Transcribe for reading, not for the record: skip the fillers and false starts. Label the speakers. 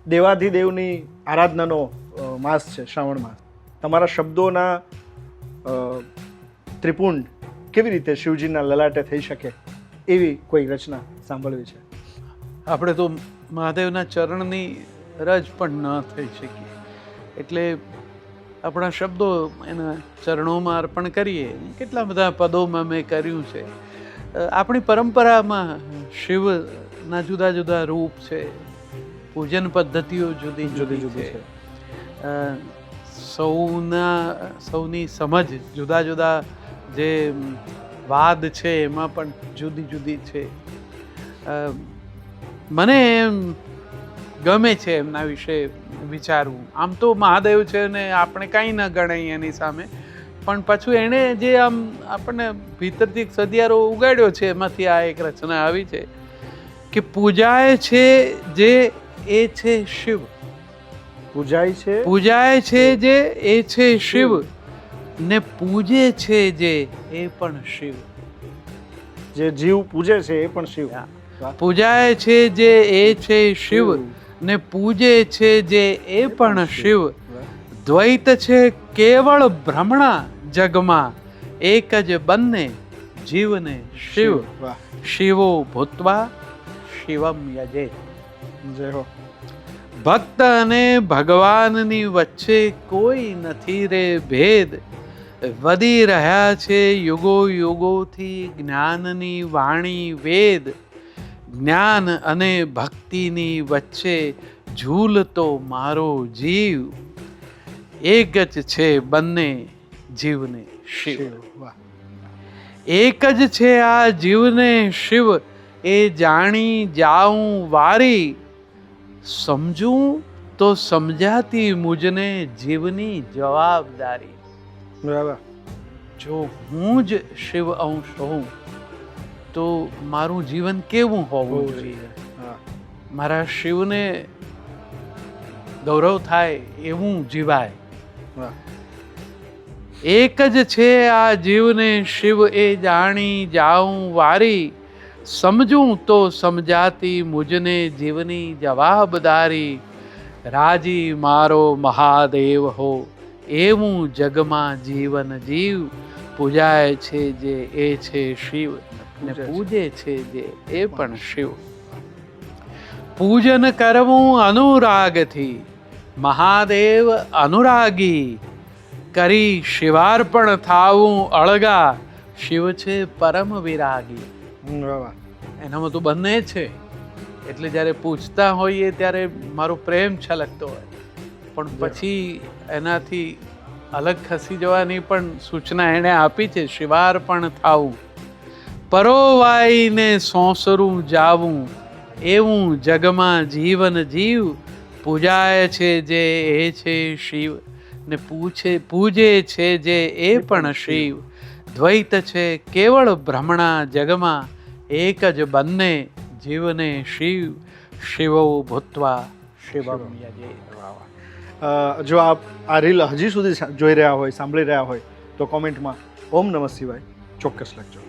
Speaker 1: દેવાધિદેવની આરાધનાનો માસ છે શ્રાવણ માસ. તમારા શબ્દોના ત્રિપુંડ કેવી રીતે શિવજીના લલાટે થઈ શકે એવી કોઈ રચના સાંભળવી છે.
Speaker 2: આપણે તો મહાદેવના ચરણની રજ પણ ન થઈ શકીએ, એટલે આપણા શબ્દો એના ચરણોમાં અર્પણ કરીએ. કેટલા બધા પદોમાં મેં કર્યું છે. આપણી પરંપરામાં શિવના જુદા જુદા રૂપ છે, પૂજન પદ્ધતિઓ જુદી જુદી છે. સૌની સમજ જુદા જુદા જે વાદ છે એમાં પણ જુદી જુદી છે. મને એમ ગમે છે એમના વિશે વિચારવું. આમ તો મહાદેવ છે ને આપણે કાંઈ ન ગણાય એની સામે, પણ પાછું એણે જે આમ આપણને ભીતરથી સદિયારો ઉગાડ્યો છે, એમાંથી આ એક રચના આવી છે કે પૂજાય છે જે એ છે શિવ.
Speaker 1: પૂજાય
Speaker 2: છે જે એ છે શિવ, ને પૂજે છે જે એ પણ શિવ.
Speaker 1: જે જીવ પૂજે છે એ પણ શિવ.
Speaker 2: પૂજાય છે જે એ છે શિવ, ને પૂજે છે જે એ પણ શિવ. દ્વૈત છે કેવળ ભ્રમણા જગમાં, એક જ બંને જીવને શિવ. શિવો ભૂત્વા શિવમ યજે.
Speaker 1: જય હો.
Speaker 2: ભક્ત અને ભગવાનની વચ્ચે કોઈ નથી રે ભેદ, વધી રહ્યા છે યુગો યુગોથી જ્ઞાનની વાણી વેદ. જ્ઞાન અને ભક્તિની વચ્ચે ઝૂલતો મારો જીવ, એક જ છે બંને જીવને શિવ. એક જ છે આ જીવને શિવ, એ જાણી જાઉં વારી. સમજું તો સમજાતી મુજને જીવની જવાબદારી.
Speaker 1: બરાબર.
Speaker 2: જો હું જ શિવ અંશ હોઉં તો મારું જીવન કેવું હોવું જોઈએ? મારા શિવને ગૌરવ થાય એવું જીવાય. એક જ છે આ જીવને શિવ, એ જાણી જાઉં વારી. સમજું તો સમજાતી મુજને જીવની જવાબદારી. રાજી મારો મહાદેવ હો એવું જગમાં જીવન જીવ. પૂજાય છે જે એ છે શિવ, ને પૂજે છે જે એ પણ શિવ. પૂજન કરવું અનુરાગથી, મહાદેવ અનુરાગી. કરી શિવાર્પણ થાવું અળગા, શિવ છે પરમ વિરાગી. એનામાં તો બંને છે. એટલે જ્યારે પૂછતા હોઈએ ત્યારે મારો પ્રેમ છલકતો હોય, પણ પછી એનાથી અલગ ખસી જવાની પણ સૂચના એણે આપી છે. શિવાર્પણ થાવું, પરોવાઈને સોંસરું જાવું, એવું જગમાં જીવન જીવ. પૂજાય છે જે એ છે શિવ, ને પૂજે છે જે એ પણ શિવ. દ્વૈત છે કેવળ ભ્રમણા જગમાં, એક જ બંને જીવને શિવ. શિવો ભૂત્વા શિવમ યજે.
Speaker 1: જો આપ આ રીલ હજી સુધી જોઈ રહ્યા હોય, સાંભળી રહ્યા હોય, તો કોમેન્ટમાં ઓમ નમઃ શિવાય ચોક્કસ લખજો.